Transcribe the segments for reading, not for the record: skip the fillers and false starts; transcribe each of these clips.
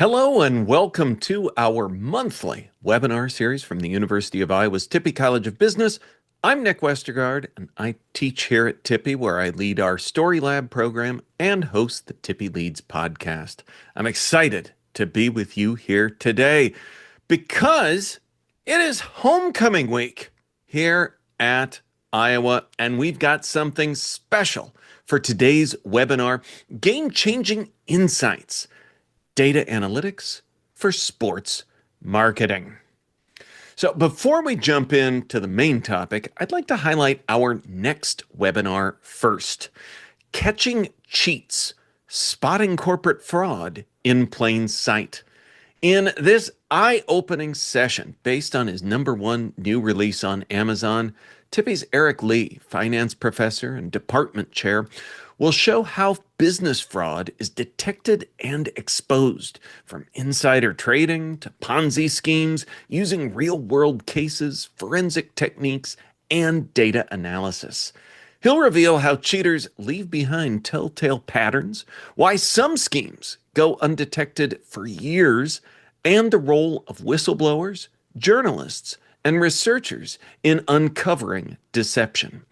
Hello and welcome to our monthly webinar series from the University of Iowa's Tippie College of Business. I'm Nick Westergaard, and I teach here at Tippie, where I lead our Story Lab program and host the Tippie Leads podcast. I'm excited to be with you here today because it is homecoming week here at Iowa, and we've got something special for today's webinar: game-changing insights. Data analytics for sports marketing. So before we jump into the main topic, I'd like to highlight our next webinar first: Catching Cheats, Spotting Corporate Fraud in Plain Sight. In this eye-opening session, based on his #1 new release on Amazon, Tippie's Eric Lee, finance professor and department chair, will show how business fraud is detected and exposed, from insider trading to Ponzi schemes, using real-world cases, forensic techniques, and data analysis. He'll reveal how cheaters leave behind telltale patterns, why some schemes go undetected for years, and the role of whistleblowers, journalists, and researchers in uncovering deception.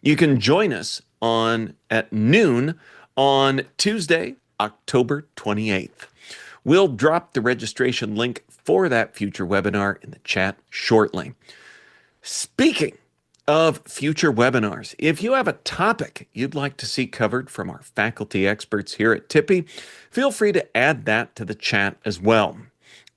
You can join us at noon on Tuesday, October 28th. We'll drop the registration link for that future webinar in the chat shortly. Speaking of future webinars, if you have a topic you'd like to see covered from our faculty experts here at Tippie, feel free to add that to the chat as well.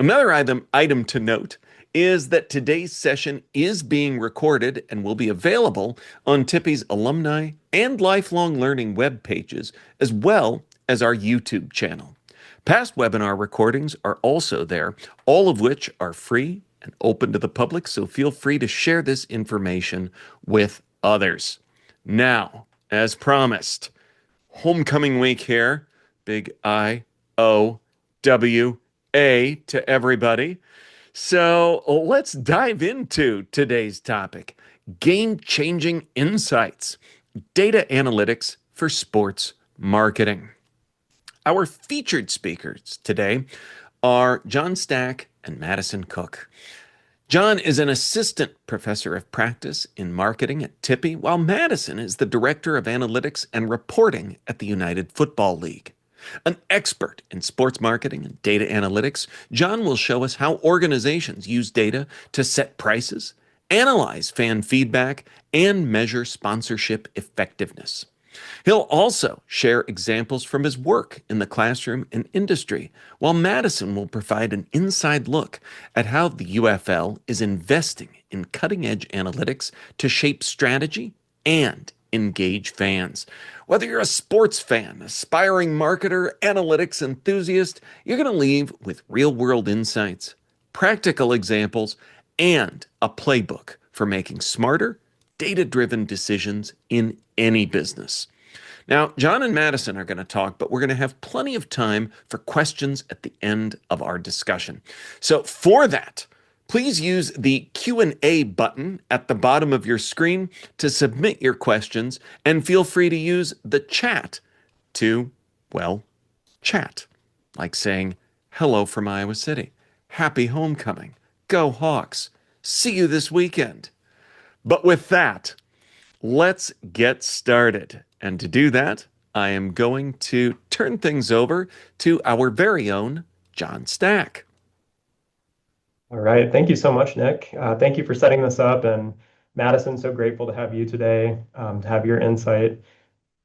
Another item to note is that today's session is being recorded and will be available on Tippie's alumni and lifelong learning web pages, as well as our YouTube channel. Past webinar recordings are also there, all of which are free and open to the public, so feel free to share this information with others. Now, as promised, homecoming week here, big I-O-W-A to everybody. So let's dive into today's topic: game-changing insights, data analytics for sports marketing. Our featured speakers today are John Staak and Madison Koch. John is an assistant professor of practice in marketing at Tippie, while Madison is the director of analytics and reporting at the United Football League. An expert in sports marketing and data analytics, John will show us how organizations use data to set prices, analyze fan feedback, and measure sponsorship effectiveness. He'll also share examples from his work in the classroom and industry, while Madison will provide an inside look at how the UFL is investing in cutting-edge analytics to shape strategy and engage fans. Whether you're a sports fan, aspiring marketer, analytics enthusiast, you're going to leave with real-world insights, practical examples, and a playbook for making smarter, data-driven decisions in any business. Now, John and Madison are going to talk, but we're going to have plenty of time for questions at the end of our discussion. So for that, please use the Q&A button at the bottom of your screen to submit your questions, and feel free to use the chat to, chat, like saying, "Hello from Iowa City. Happy homecoming. Go Hawks. See you this weekend." But with that, let's get started. And to do that, I am going to turn things over to our very own John Staak. All right. Thank you so much, Nick. Thank you for setting this up. And Madison, so grateful to have you today, to have your insight,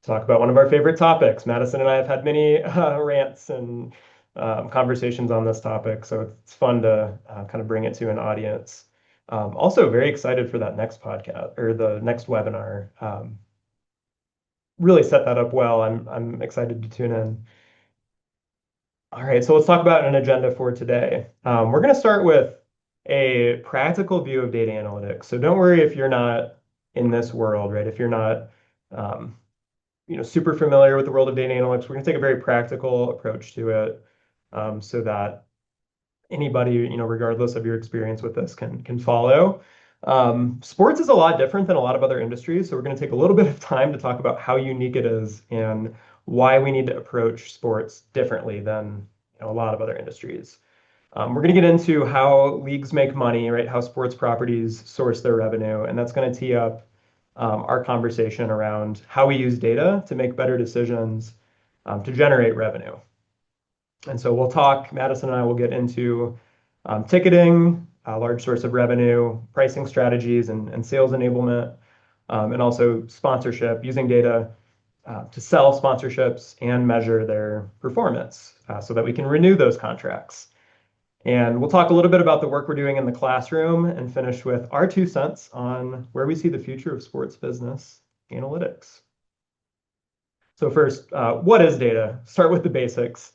talk about one of our favorite topics. Madison and I have had many rants and conversations on this topic, so it's fun to kind of bring it to an audience. Also very excited for that next podcast or the next webinar. Really set that up well. I'm excited to tune in. All right, so let's talk about an agenda for today. We're going to start with a practical view of data analytics. So don't worry if you're not in this world, right? If you're not super familiar with the world of data analytics, we're going to take a very practical approach to it, so that anybody, regardless of your experience with this, can follow. Sports is a lot different than a lot of other industries, so we're going to take a little bit of time to talk about how unique it is and why we need to approach sports differently than a lot of other industries. We're going to get into how leagues make money, right? How sports properties source their revenue, and that's going to tee up our conversation around how we use data to make better decisions to generate revenue. And so we'll talk, Madison and I will get into ticketing, a large source of revenue, pricing strategies, and sales enablement, and also sponsorship, using data to sell sponsorships and measure their performance so that we can renew those contracts. And we'll talk a little bit about the work we're doing in the classroom and finish with our 2 cents on where we see the future of sports business analytics. So first, what is data? Start with the basics.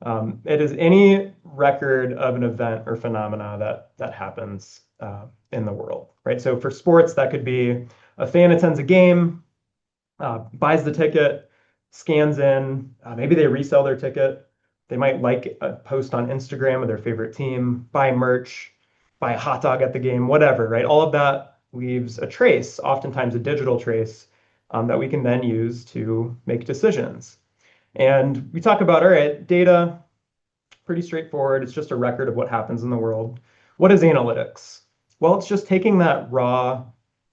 It is any record of an event or phenomena that happens in the world, right? So for sports, that could be a fan attends a game, buys the ticket, scans in, maybe they resell their ticket. They might like a post on Instagram of their favorite team, buy merch, buy a hot dog at the game, whatever, right? All of that leaves a trace, oftentimes a digital trace, that we can then use to make decisions. And we talk about, all right, data, pretty straightforward. It's just a record of what happens in the world. What is analytics? Well, it's just taking that raw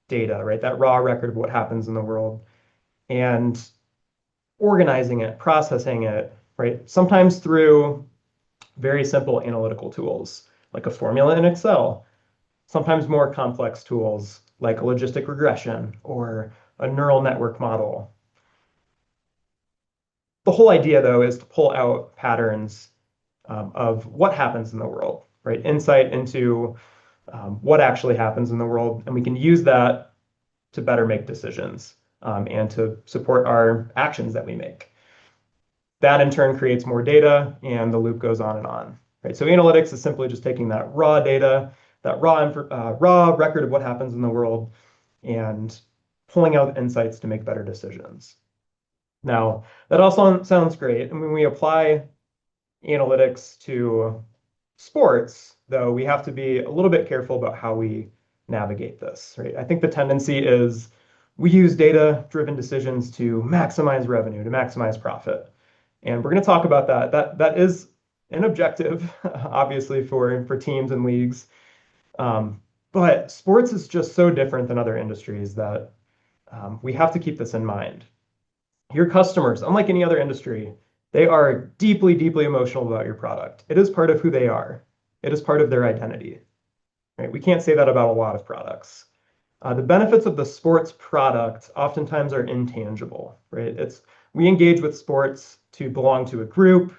data, right? That raw record of what happens in the world and organizing it, processing it, right? Sometimes through very simple analytical tools like a formula in Excel, sometimes more complex tools like a logistic regression or a neural network model. The whole idea, though, is to pull out patterns of what happens in the world, right? Insight into what actually happens in the world, and we can use that to better make decisions and to support our actions that we make. That in turn creates more data, and the loop goes on and on. Right? So analytics is simply just taking that raw data, that raw record of what happens in the world, and pulling out insights to make better decisions. Now, that all sounds great. And when we apply analytics to sports, though, we have to be a little bit careful about how we navigate this, right? I think the tendency is we use data-driven decisions to maximize revenue, to maximize profit. And we're going to talk about that. That is an objective, obviously, for teams and leagues. But sports is just so different than other industries that we have to keep this in mind. Your customers, unlike any other industry, they are deeply, deeply emotional about your product. It is part of who they are. It is part of their identity. Right? We can't say that about a lot of products. The benefits of the sports product oftentimes are intangible, right? We engage with sports to belong to a group,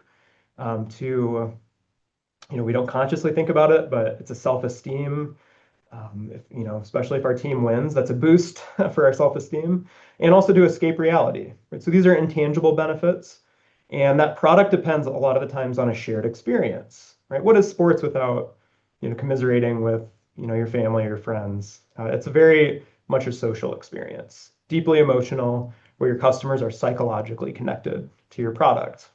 we don't consciously think about it, but it's a self-esteem. Especially if our team wins, that's a boost for our self-esteem, and also to escape reality. Right? So these are intangible benefits, and that product depends a lot of the times on a shared experience. Right? What is sports without, commiserating with, your family or friends? It's a very much a social experience, deeply emotional, where your customers are psychologically connected to your product.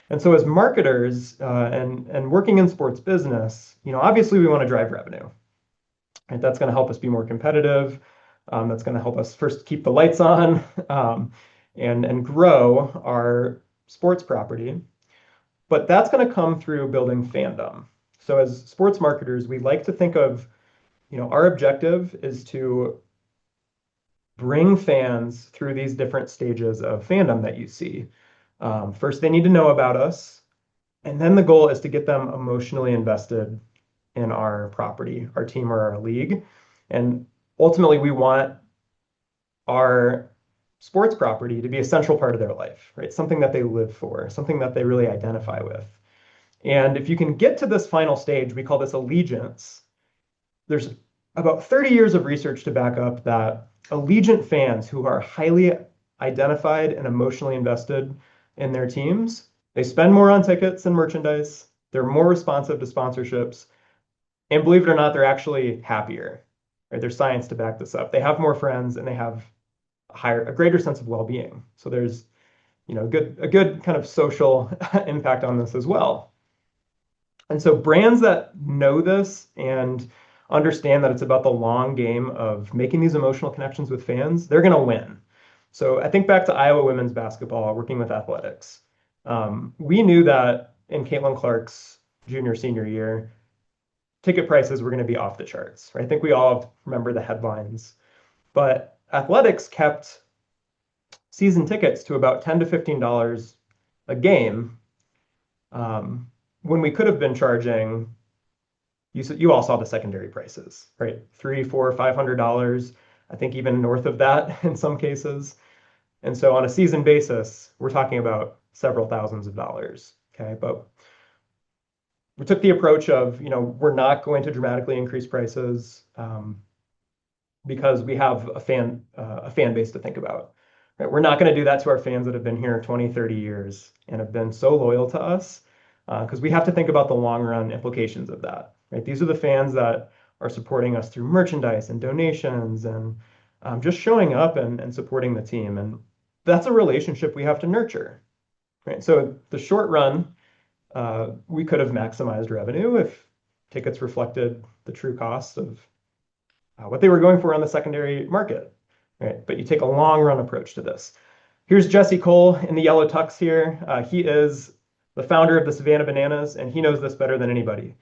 And so as marketers and working in sports business, obviously we want to drive revenue. Right? That's going to help us be more competitive. That's going to help us first keep the lights on and grow our sports property. But that's going to come through building fandom. So as sports marketers, we like to think of, our objective is to bring fans through these different stages of fandom that you see. First, they need to know about us. And then the goal is to get them emotionally invested in our property, our team, or our league. And ultimately, we want our sports property to be a central part of their life, right? Something that they live for, something that they really identify with. And if you can get to this final stage, we call this allegiance. There's about 30 years of research to back up that allegiant fans who are highly identified and emotionally invested in their teams, they spend more on tickets and merchandise. They're more responsive to sponsorships. And believe it or not, they're actually happier. Right? There's science to back this up. They have more friends and they have a greater sense of well-being. So there's, a good kind of social impact on this as well. And so brands that know this and understand that it's about the long game of making these emotional connections with fans, they're going to win. So I think back to Iowa women's basketball, working with athletics. We knew that in Caitlin Clark's junior, senior year, ticket prices were going to be off the charts, right? I think we all remember the headlines. But athletics kept season tickets to about $10 to $15 a game, when we could have been charging. You all saw the secondary prices, right? $300, $400, $500. I think even north of that in some cases. And so on a season basis, we're talking about several thousands of dollars. Okay, but we took the approach of, we're not going to dramatically increase prices, because we have a fan base to think about. Right? We're not going to do that to our fans that have been here 20, 30 years and have been so loyal to us, because we have to think about the long run implications of that. Right? These are the fans that are supporting us through merchandise and donations and just showing up and supporting the team. And that's a relationship we have to nurture. Right? So the short run, we could have maximized revenue if tickets reflected the true cost of what they were going for on the secondary market, right? But you take a long run approach to this. Here's Jesse Cole in the yellow tux here. He is the founder of the Savannah Bananas, and he knows this better than anybody.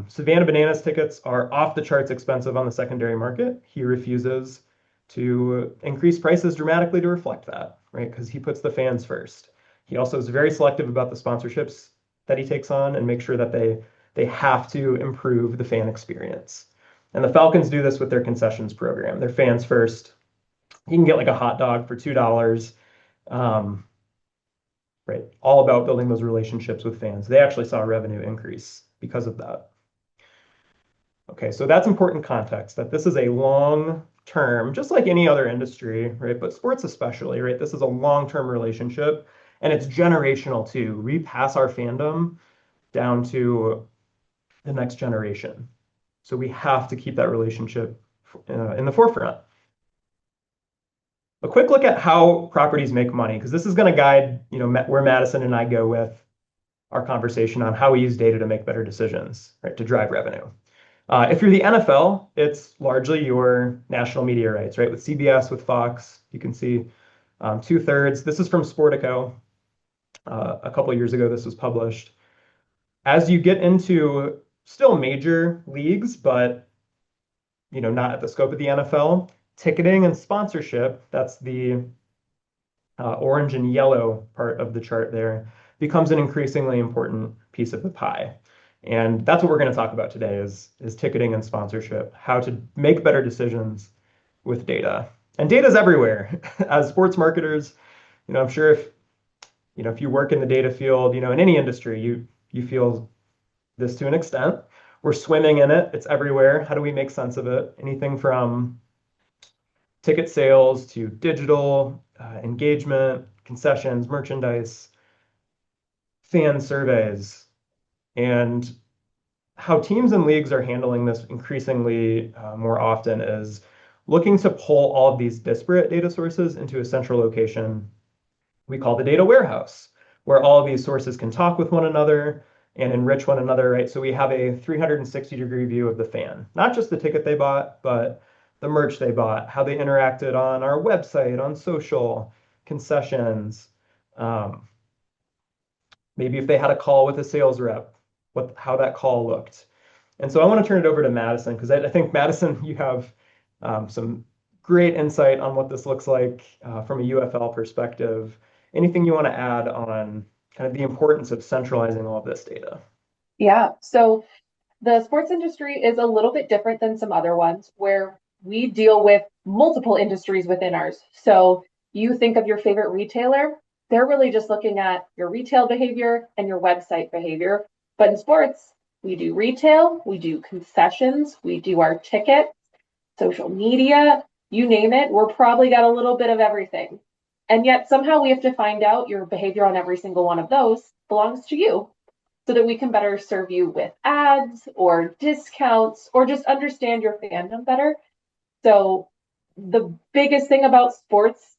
Savannah Bananas tickets are off the charts expensive on the secondary market. He refuses to increase prices dramatically to reflect that, right? Because he puts the fans first. He also is very selective about the sponsorships that he takes on and make sure that they have to improve the fan experience. And the Falcons do this with their concessions program. They're fans first. You can get like a hot dog for $2. Right. All about building those relationships with fans. They actually saw a revenue increase because of that. Okay, so that's important context, that this is a long term, just like any other industry, right? But sports especially, right? This is a long-term relationship, and it's generational too. We pass our fandom down to the next generation. So we have to keep that relationship in the forefront. A quick look at how properties make money, because this is going to guide, where Madison and I go with our conversation on how we use data to make better decisions, right, to drive revenue. If you're the NFL, it's largely your national media rights, right? With CBS, with Fox, you can see 2/3. This is from Sportico. A couple of years ago, this was published. As you get into still major leagues, but not at the scope of the NFL, ticketing and sponsorship, that's the orange and yellow part of the chart there, becomes an increasingly important piece of the pie. And that's what we're going to talk about today is ticketing and sponsorship, how to make better decisions with data. And data is everywhere. As sports marketers, I'm sure if you work in the data field, in any industry, you feel this to an extent. We're swimming in it. It's everywhere. How do we make sense of it? Anything from ticket sales to digital engagement, concessions, merchandise, fan surveys, and how teams and leagues are handling this increasingly more often is looking to pull all of these disparate data sources into a central location we call the data warehouse, where all of these sources can talk with one another and enrich one another, right? So we have a 360-degree view of the fan, not just the ticket they bought, but the merch they bought, how they interacted on our website, on social, concessions, maybe if they had a call with a sales rep, how that call looked. And so I want to turn it over to Madison, because I think, Madison, you have some great insight on what this looks like from a UFL perspective. Anything you want to add on kind of the importance of centralizing all of this data? Yeah, so the sports industry is a little bit different than some other ones where we deal with multiple industries within ours. So you think of your favorite retailer, they're really just looking at your retail behavior and your website behavior. But in sports, we do retail, we do concessions, we do our tickets, social media, you name it. We're probably got a little bit of everything. And yet somehow we have to find out your behavior on every single one of those belongs to you so that we can better serve you with ads or discounts or just understand your fandom better. So the biggest thing about sports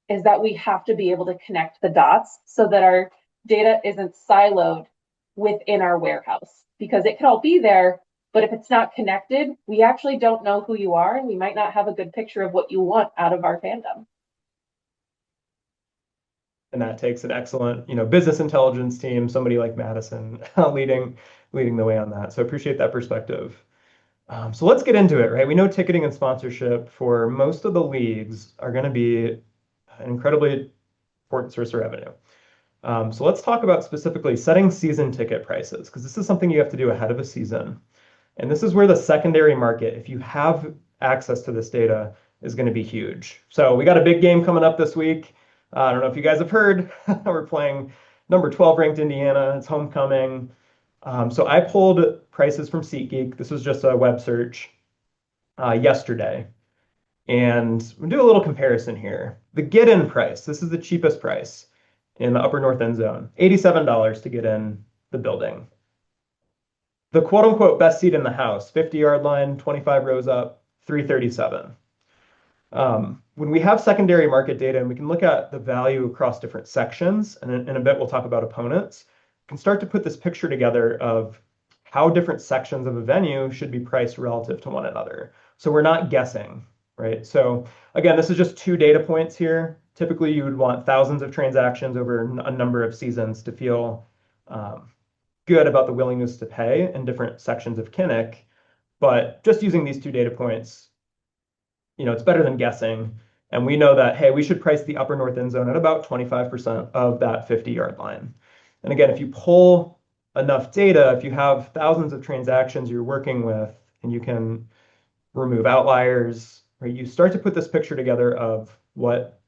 is that we have to be able to connect the dots so that our data isn't siloed within our warehouse, because it can all be there, but if it's not connected, we actually don't know who you are, and we might not have a good picture of what you want out of our fandom. And that takes an excellent, business intelligence team, somebody like Madison leading the way on that. So appreciate that perspective. So let's get into it, right? We know ticketing and sponsorship for most of the leagues are going to be an incredibly important source of revenue. So let's talk about specifically setting season ticket prices, because this is something you have to do ahead of a season. And this is where the secondary market, if you have access to this data, is going to be huge. So we got a big game coming up this week. I don't know if you guys have heard, we're playing number 12 ranked Indiana. It's homecoming. So I pulled prices from SeatGeek. This was just a web search yesterday. And we'll do a little comparison here. The get-in price, this is the cheapest price in the upper north end zone, $87 to get in the building. The quote unquote best seat in the house, 50-yard line, 25 rows up, 337. When we have secondary market data and we can look at the value across different sections, and in a bit we'll talk about opponents, we can start to put this picture together of how different sections of a venue should be priced relative to one another. So we're not guessing, right? So again, this is just 2 data points here. Typically, you would want thousands of transactions over a number of seasons to feel good about the willingness to pay in different sections of Kinnick. But just using these 2 data points, it's better than guessing. And we know that, hey, we should price the upper north end zone at about 25% of that 50-yard line. And again, if you pull enough data, if you have thousands of transactions you're working with, and you can remove outliers, right, you start to put this picture together of what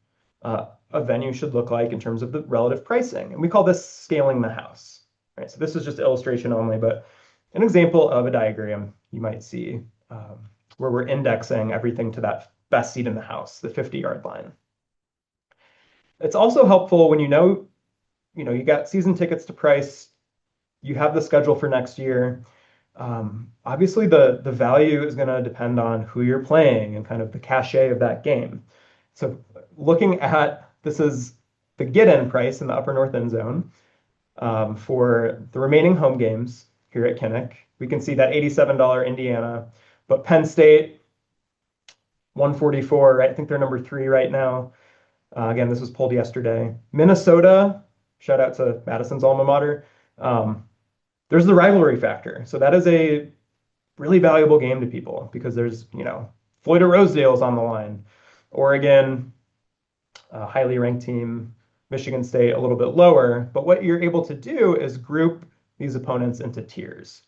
a venue should look like in terms of the relative pricing. And we call this scaling the house. Right? So this is just illustration only, but an example of a diagram you might see where we're indexing everything to that best seat in the house, the 50-yard line. It's also helpful when you got season tickets to price, you have the schedule for next year. Obviously, the value is going to depend on who you're playing and kind of the cachet of that game. So looking at, this is the get-in price in the upper north end zone for the remaining home games here at Kinnick. We can see that $87 Indiana, but Penn State, 144, right? I think they're number 3 right now. Again, this was pulled yesterday. Minnesota, shout out to Madison's alma mater. There's the rivalry factor. So that is a really valuable game to people because there's, Floyd of Rosedale's on the line. Oregon, a highly ranked team. Michigan State, a little bit lower. But what you're able to do is group these opponents into tiers.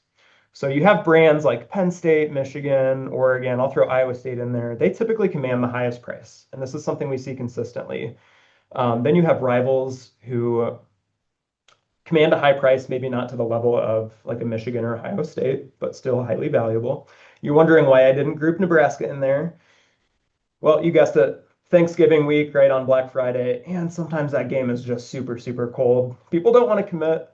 So you have brands like Penn State, Michigan, Oregon, I'll throw Iowa State in there. They typically command the highest price. And this is something we see consistently. Then you have rivals who command a high price, maybe not to the level of like a Michigan or Ohio State, but still highly valuable. You're wondering why I didn't group Nebraska in there. Well, you guessed it. Thanksgiving week, right on Black Friday, and sometimes that game is just super, super cold. People don't want to commit.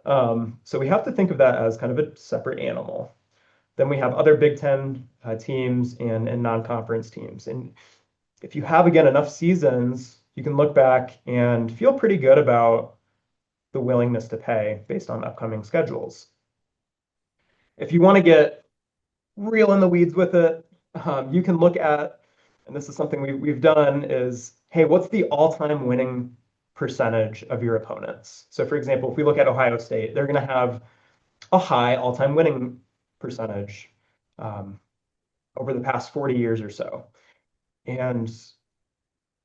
So we have to think of that as kind of a separate animal. Then we have other Big Ten teams and non-conference teams. And if you have, again, enough seasons, you can look back and feel pretty good about the willingness to pay based on upcoming schedules. If you want to get real in the weeds with it, you can look at, and this is something we've done, is, hey, what's the all-time winning percentage of your opponents? So for example, if we look at Ohio State, they're going to have a high all-time winning percentage over the past 40 years or so. And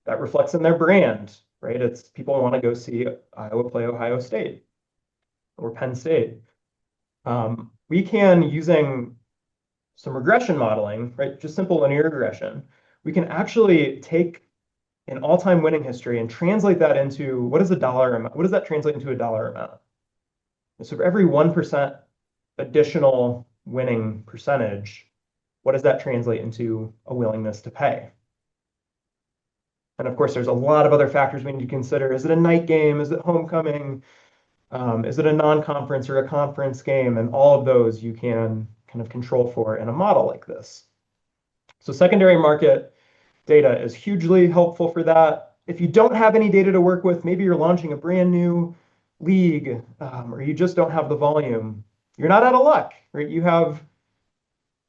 that reflects in their brand, right? It's people want to go see Iowa play Ohio State or Penn State. We can, using some regression modeling, right? Just simple linear regression, we can actually take an all-time winning history and translate that into what is a dollar amount? What does that translate into a dollar amount? And so for every 1% additional winning percentage, what does that translate into a willingness to pay? And of course, there's a lot of other factors we need to consider. Is it a night game? Is it homecoming? Is it a non-conference or a conference game? And all of those you can kind of control for in a model like this. So secondary market data is hugely helpful for that. If you don't have any data to work with, maybe you're launching a brand new league, or you just don't have the volume, you're not out of luck, right? You have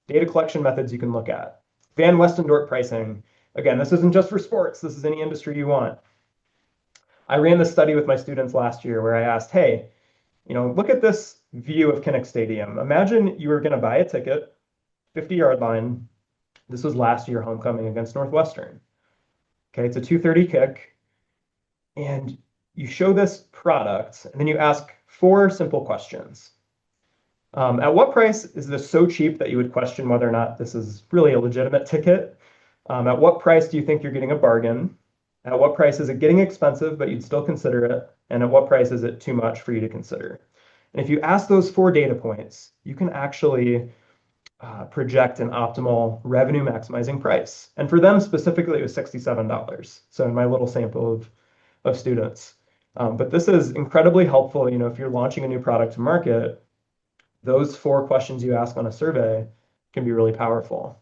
data collection methods you can look at. Van Westendorp pricing. Again, this isn't just for sports. This is any industry you want. I ran this study with my students last year where I asked, hey, look at this view of Kinnick Stadium. Imagine you were going to buy a ticket, 50-yard line. This was last year homecoming against Northwestern. Okay, it's a 2:30 kick, and you show this product, and then you ask 4 simple questions. At what price is this so cheap that you would question whether or not this is really a legitimate ticket? At what price do you think you're getting a bargain? At what price is it getting expensive, but you'd still consider it? And at what price is it too much for you to consider? And if you ask those 4 data points, you can actually project an optimal revenue maximizing price. And for them specifically, it was $67. So in my little sample of students. But this is incredibly helpful. If you're launching a new product to market, those 4 questions you ask on a survey can be really powerful.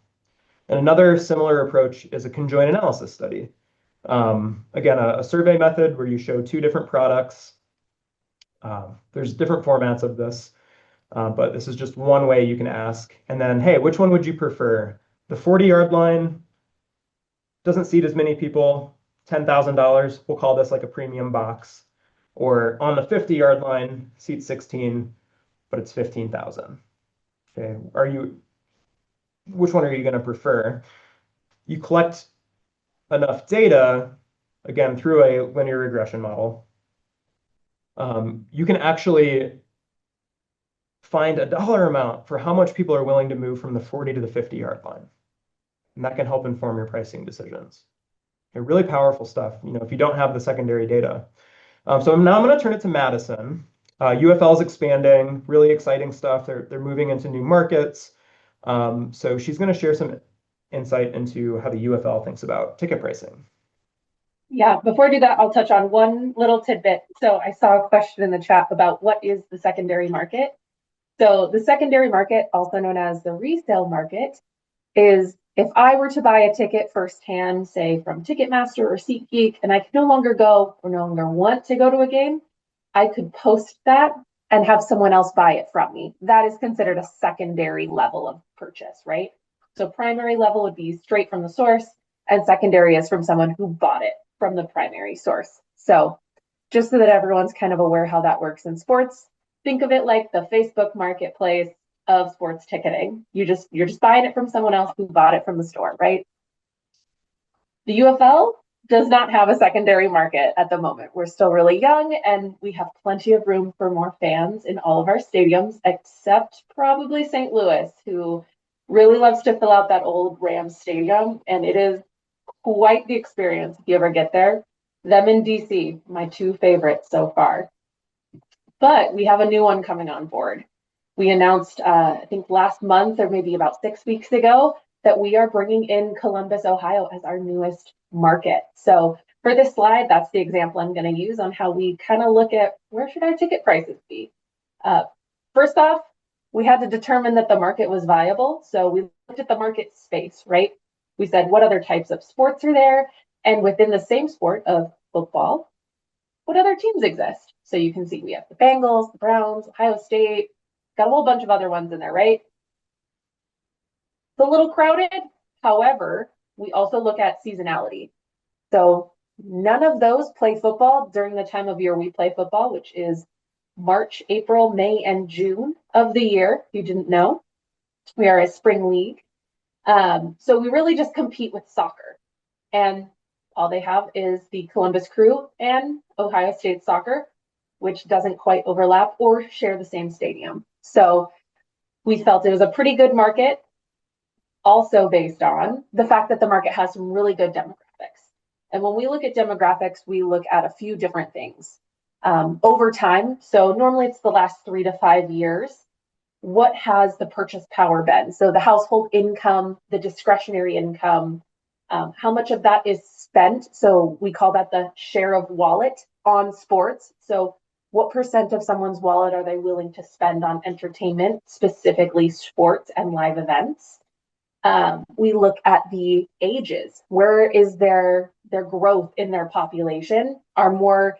And another similar approach is a conjoint analysis study. Again, a survey method where you show 2 different products. There's different formats of this, but this is just one way you can ask. And then, hey, which one would you prefer? The 40-yard line doesn't seat as many people, $10,000. We'll call this like a premium box. Or on the 50-yard line, seat 16, but it's 15,000. Okay, which one are you going to prefer? You collect enough data, again, through a linear regression model. You can actually find a dollar amount for how much people are willing to move from the 40 to the 50-yard line. And that can help inform your pricing decisions. Okay, really powerful stuff, if you don't have the secondary data. So now I'm going to turn it to Madison. UFL is expanding, really exciting stuff. They're moving into new markets. So she's going to share some insight into how the UFL thinks about ticket pricing. Yeah, before I do that, I'll touch on one little tidbit. So I saw a question in the chat about what is the secondary market. So the secondary market, also known as the resale market, is if I were to buy a ticket firsthand, say from Ticketmaster or SeatGeek, and I could no longer go or no longer want to go to a game, I could post that and have someone else buy it from me. That is considered a secondary level of purchase, right? So primary level would be straight from the source, and secondary is from someone who bought it from the primary source. So just so that everyone's kind of aware how that works in sports, think of it like the Facebook marketplace of sports ticketing. You're just buying it from someone else who bought it from the store, right? The UFL does not have a secondary market at the moment. We're still really young and we have plenty of room for more fans in all of our stadiums, except probably St. Louis, who really loves to fill out that old Rams stadium. And it is quite the experience if you ever get there. Them in DC, my 2 favorites so far. But we have a new one coming on board. We announced, I think last month or maybe about 6 weeks ago, that we are bringing in Columbus, Ohio as our newest market. So for this slide, that's the example I'm going to use on how we kind of look at where should our ticket prices be. First off, we had to determine that the market was viable. So we looked at the market space, right? We said, what other types of sports are there? And within the same sport of football, what other teams exist? So you can see we have the Bengals, the Browns, Ohio State, got a whole bunch of other ones in there, right? It's a little crowded. However, we also look at seasonality. So none of those play football during the time of year we play football, which is March, April, May, and June of the year. If you didn't know, we are a spring league. So we really just compete with soccer. And all they have is the Columbus Crew and Ohio State soccer, which doesn't quite overlap or share the same stadium. So we felt it was a pretty good market, also based on the fact that the market has some really good demographics. And when we look at demographics, we look at a few different things. Over time, so normally it's the last 3 to 5 years, what has the purchase power been? So the household income, the discretionary income, how much of that is spent? So we call that the share of wallet on sports. So what percent of someone's wallet are they willing to spend on entertainment, specifically sports and live events? We look at the ages. Where is their growth in their population? Are more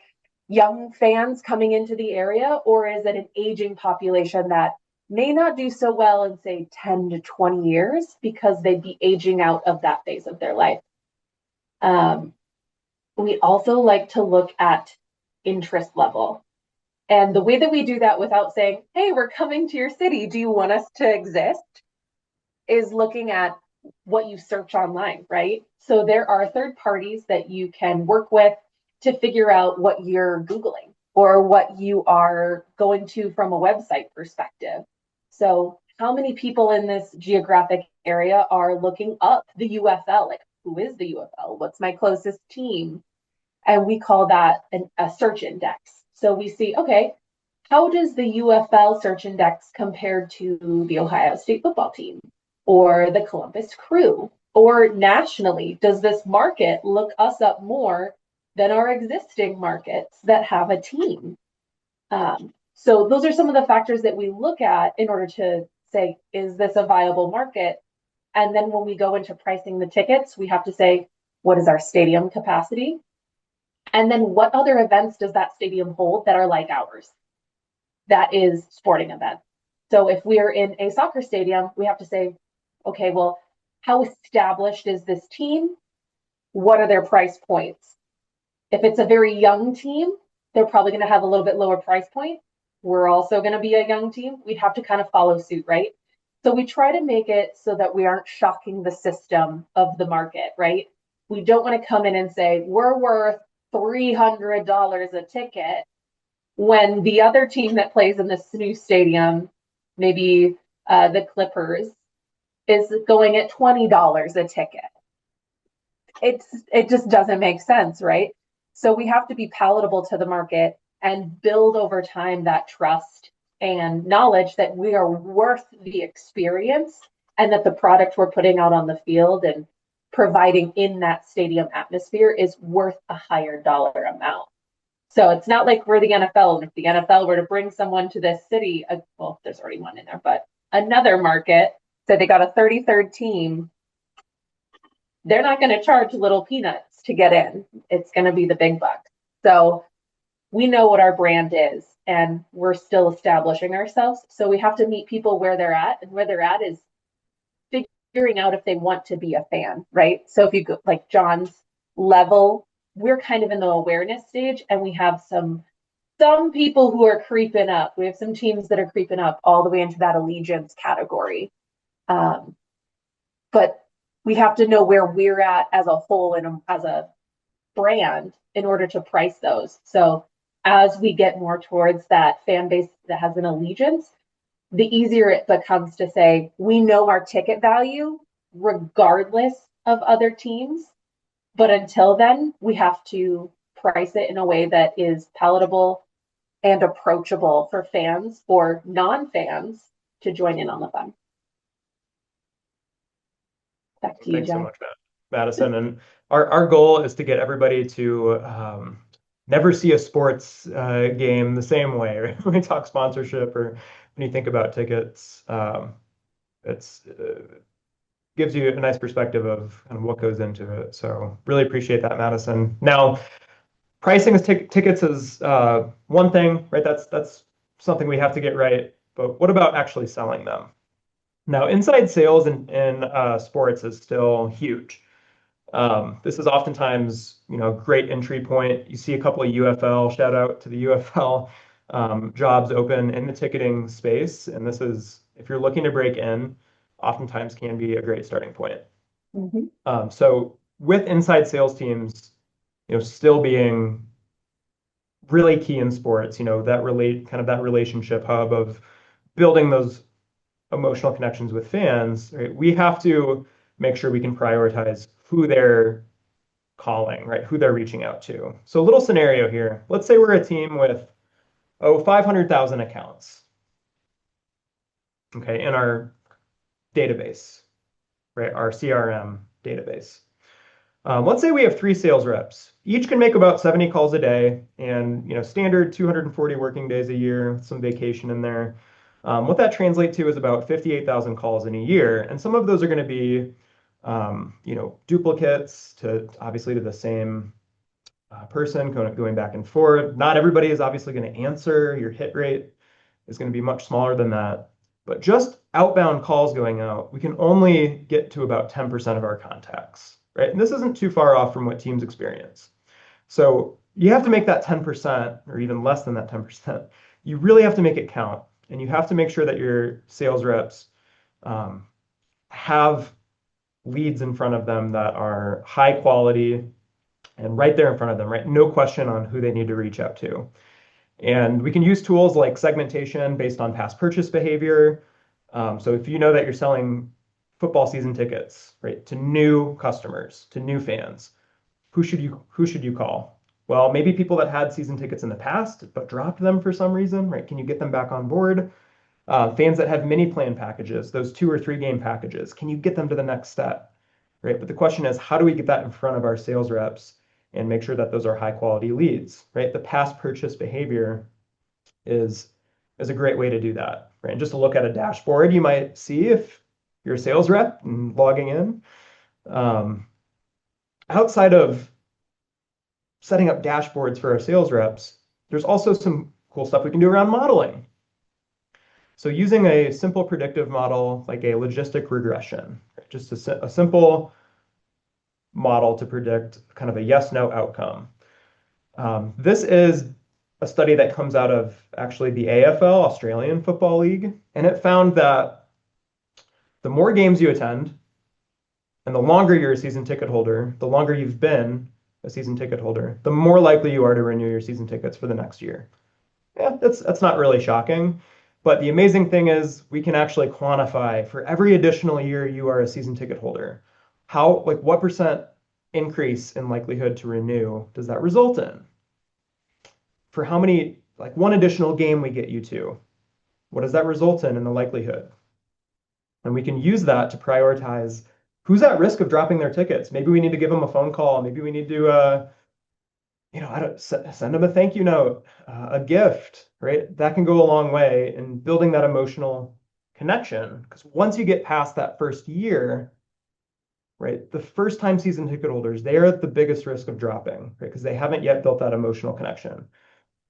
young fans coming into the area, or is it an aging population that may not do so well in, say, 10 to 20 years because they'd be aging out of that phase of their life? We also like to look at interest level. And the way that we do that without saying, hey, we're coming to your city, do you want us to exist? Is looking at what you search online, right? So there are third parties that you can work with to figure out what you're Googling or what you are going to from a website perspective. So, how many people in this geographic area are looking up the UFL? Like, who is the UFL? What's my closest team? And we call that a search index. So we see, okay, how does the UFL search index compare to the Ohio State football team or the Columbus Crew? Or nationally, does this market look us up more than our existing markets that have a team? So those are some of the factors that we look at in order to say, is this a viable market? And then when we go into pricing the tickets, we have to say, what is our stadium capacity? And then what other events does that stadium hold that are like ours? That is sporting events. So if we're in a soccer stadium, we have to say, okay, well, how established is this team? What are their price points? If it's a very young team, they're probably going to have a little bit lower price point. We're also going to be a young team. We'd have to kind of follow suit, right? So we try to make it so that we aren't shocking the system of the market, right? We don't want to come in and say, we're worth $300 a ticket when the other team that plays in this new stadium, maybe the Clippers, is going at $20 a ticket. It just doesn't make sense, right? So we have to be palatable to the market and build over time that trust and knowledge that we are worth the experience and that the product we're putting out on the field and providing in that stadium atmosphere is worth a higher dollar amount. So it's not like we're the NFL. And if the NFL were to bring someone to this city, well, there's already one in there, but another market, so they got a 33rd team, they're not going to charge little peanuts to get in. It's going to be the big bucks. So we know what our brand is and we're still establishing ourselves. So we have to meet people where they're at, and where they're at is figuring out if they want to be a fan, right? So if you go like John's level, we're kind of in the awareness stage, and we have some people who are creeping up. We have some teams that are creeping up all the way into that allegiance category. But we have to know where we're at as a whole and as a brand in order to price those. So as we get more towards that fan base that has an allegiance, the easier it becomes to say, we know our ticket value regardless of other teams. But until then, we have to price it in a way that is palatable and approachable for fans or non-fans to join in on the fun. Back to you, Thanks so John. much, Madison. And our goal is to get everybody to never see a sports game the same way. Right? When we talk sponsorship or when you think about tickets, it's gives you a nice perspective of kind of what goes into it. So really appreciate that, Madison. Now, pricing tickets is one thing, right? That's something we have to get right. But what about actually selling them? Now, inside sales in sports is still huge. This is oftentimes, great entry point. You see a couple of UFL, shout out to the UFL jobs open in the ticketing space. And this is, if you're looking to break in, oftentimes can be a great starting point. Mm-hmm. So with inside sales teams, still being really key in sports, that relationship hub of building those emotional connections with fans, right? We have to make sure we can prioritize who they're calling, right? Who they're reaching out to. So a little scenario here. Let's say we're a team with 500,000 accounts, okay, in our database, right? Our CRM database. Let's say we have 3 sales reps. Each can make about 70 calls a day, and standard 240 working days a year, some vacation in there. What that translates to is about 58,000 calls in a year, and some of those are going to be, duplicates to obviously to the same person going back and forth. Not everybody is obviously going to answer. Your hit rate is going to be much smaller than that. But just outbound calls going out, we can only get to about 10% of our contacts, right? And this isn't too far off from what teams experience. So you have to make that 10% or even less than that 10%. You really have to make it count. And you have to make sure that your sales reps have leads in front of them that are high quality and right there in front of them, right? No question on who they need to reach out to. And we can use tools like segmentation based on past purchase behavior. So if you know that you're selling football season tickets, right, to new customers, to new fans, who should you call? Well, maybe people that had season tickets in the past but dropped them for some reason, right? Can you get them back on board? Fans that have mini plan packages, those 2 or 3 game packages, can you get them to the next step, right? But the question is, how do we get that in front of our sales reps and make sure that those are high quality leads, right? The past purchase behavior is a great way to do that, right? And just to look at a dashboard, you might see if you're a sales rep and logging in. Outside of setting up dashboards for our sales reps, there's also some cool stuff we can do around modeling. So using a simple predictive model, like a logistic regression, just a simple model to predict kind of a yes-no outcome. This is a study that comes out of actually the AFL, Australian Football League, and it found that the more games you attend and the longer you're a season ticket holder, the longer you've been a season ticket holder, the more likely you are to renew your season tickets for the next year. Yeah, that's not really shocking. But the amazing thing is we can actually quantify for every additional year you are a season ticket holder, what percent increase in likelihood to renew does that result in? For how many, like one additional game we get you to, what does that result in the likelihood? And we can use that to prioritize who's at risk of dropping their tickets. Maybe we need to give them a phone call. Maybe we need to send them a thank you note, a gift, right? That can go a long way in building that emotional connection. Because once you get past that first year, right, the first time season ticket holders, they are at the biggest risk of dropping, right? Because they haven't yet built that emotional connection.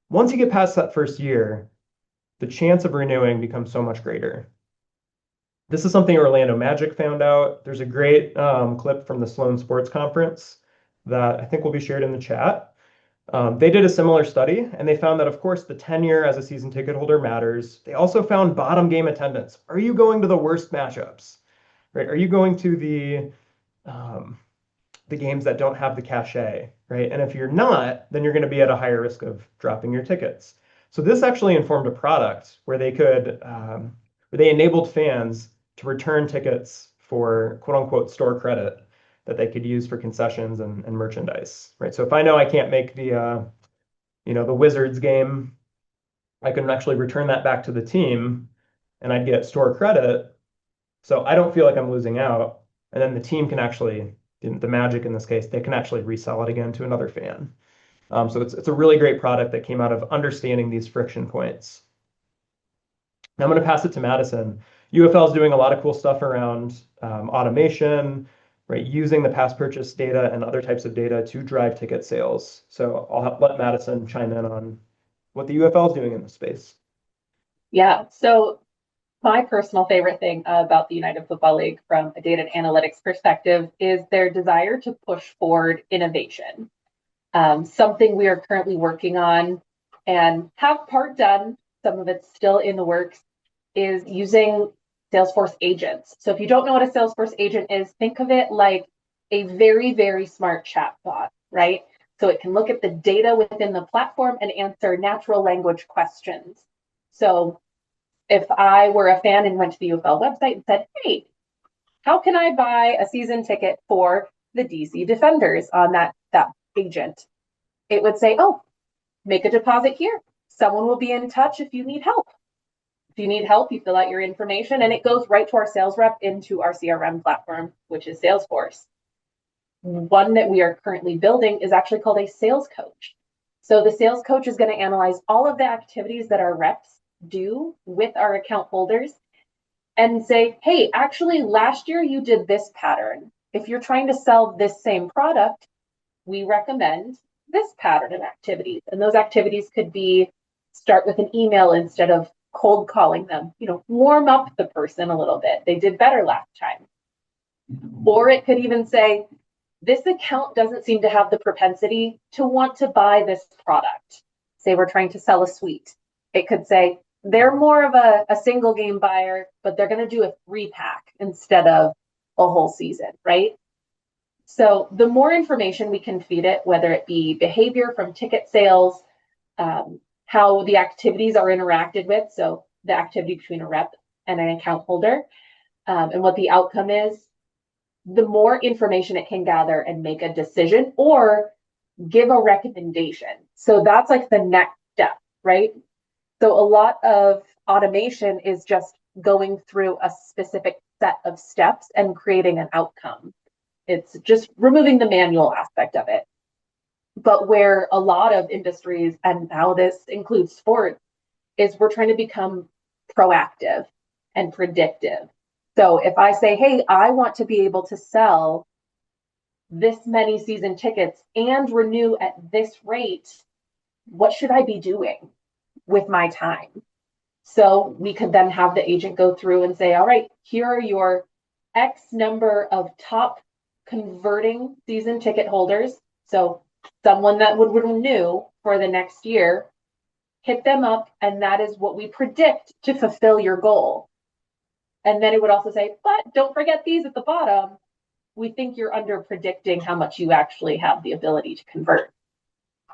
Once you get past that first year, the chance of renewing becomes so much greater. This is something Orlando Magic found out. There's a great clip from the Sloan Sports Conference that I think will be shared in the chat. They did a similar study, and they found that, of course, the tenure as a season ticket holder matters. They also found bottom game attendance. Are you going to the worst matchups? Right? Are you going to the games that don't have the cachet, right? And if you're not, then you're going to be at a higher risk of dropping your tickets. So this actually informed a product where they enabled fans to return tickets for quote unquote store credit that they could use for concessions and merchandise, right? So if I know I can't make the Wizards game, I can actually return that back to the team and I'd get store credit. So I don't feel like I'm losing out. And then the team can actually, the Magic in this case, they can actually resell it again to another fan. So it's a really great product that came out of understanding these friction points. Now I'm going to pass it to Madison. UFL is doing a lot of cool stuff around automation, right? Using the past purchase data and other types of data to drive ticket sales. So I'll let Madison chime in on what the UFL is doing in this space. Yeah, so my personal favorite thing about the United Football League from a data and analytics perspective is their desire to push forward innovation. Something we are currently working on and have part done, some of it's still in the works, is using Salesforce agents. So if you don't know what a Salesforce agent is, think of it like a very, very smart chatbot, right? So it can look at the data within the platform and answer natural language questions. So if I were a fan and went to the UFL website and said, hey, how can I buy a season ticket for the DC Defenders on that agent? It would say, oh, make a deposit here. Someone will be in touch if you need help. If you need help, you fill out your information and it goes right to our sales rep into our CRM platform, which is Salesforce. One that we are currently building is actually called a sales coach. So the sales coach is going to analyze all of the activities that our reps do with our account holders and say, hey, actually last year you did this pattern. If you're trying to sell this same product, we recommend this pattern of activities. And those activities could be start with an email instead of cold calling them, warm up the person a little bit. They did better last time. Or it could even say, this account doesn't seem to have the propensity to want to buy this product. Say we're trying to sell a suite. It could say they're more of a single game buyer, but they're going to do a 3-pack instead of a whole season, right? So the more information we can feed it, whether it be behavior from ticket sales, how the activities are interacted with, so the activity between a rep and an account holder, and what the outcome is, the more information it can gather and make a decision or give a recommendation. So that's like the next step, right? So a lot of automation is just going through a specific set of steps and creating an outcome. It's just removing the manual aspect of it. But where a lot of industries, and now this includes sports, is we're trying to become proactive and predictive. So if I say, hey, I want to be able to sell this many season tickets and renew at this rate, what should I be doing with my time? So we could then have the agent go through and say, all right, here are your X number of top converting season ticket holders. So someone that would renew for the next year, hit them up, and that is what we predict to fulfill your goal. And then it would also say, but don't forget these at the bottom. We think you're under predicting how much you actually have the ability to convert.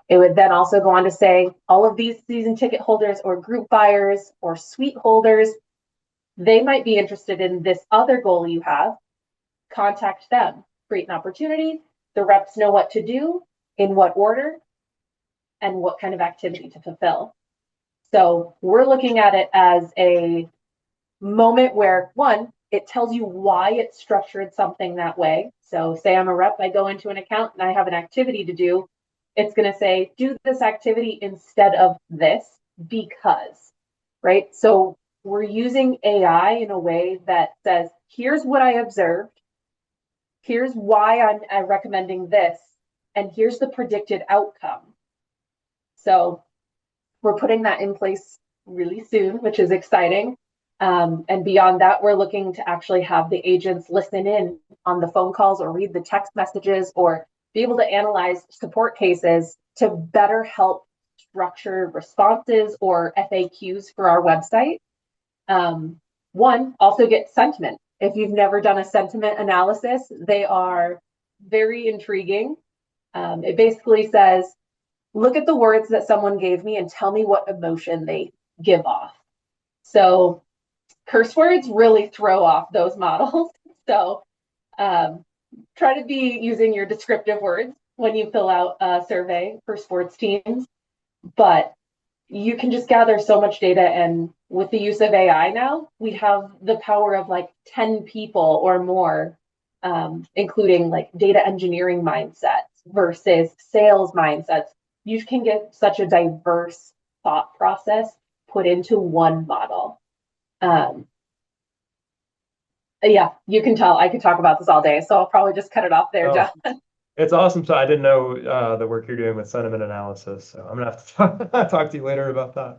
It would then also go on to say all of these season ticket holders or group buyers or suite holders, they might be interested in this other goal you have. Contact them, create an opportunity. The reps know what to do, in what order, and what kind of activity to fulfill. So we're looking at it as a moment where, one, it tells you why it's structured something that way. So say I'm a rep, I go into an account and I have an activity to do. It's going to say, do this activity instead of this because, right? So we're using AI in a way that says, here's what I observed. Here's why I'm recommending this. And here's the predicted outcome. So we're putting that in place really soon, which is exciting. And beyond that, we're looking to actually have the agents listen in on the phone calls or read the text messages or be able to analyze support cases to better help structure responses or FAQs for our website. One, also get sentiment. If you've never done a sentiment analysis, they are very intriguing. It basically says, look at the words that someone gave me and tell me what emotion they give off. So curse words really throw off those models. So try to be using your descriptive words when you fill out a survey for sports teams. But you can just gather so much data. And with the use of AI now, we have the power of like 10 people or more, including like data engineering mindsets versus sales mindsets. You can get such a diverse thought process put into one model. Yeah, you can tell I could talk about this all day, so I'll probably just cut it off there, John. It's awesome. So I didn't know the work you're doing with sentiment analysis. So I'm gonna have to talk to you later about that.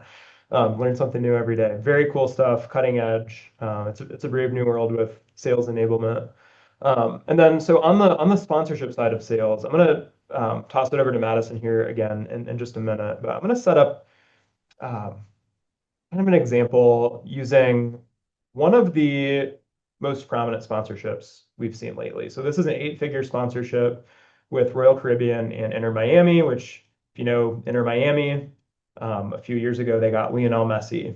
Learn something new every day. Very cool stuff, cutting edge. It's a brave new world with sales enablement. And then so on the sponsorship side of sales, I'm gonna toss it over to Madison here again in just a minute. But I'm gonna set up kind of an example using one of the most prominent sponsorships we've seen lately. So this is an 8-figure sponsorship with Royal Caribbean and Inter Miami, which, if you know Inter Miami, a few years ago they got Lionel Messi,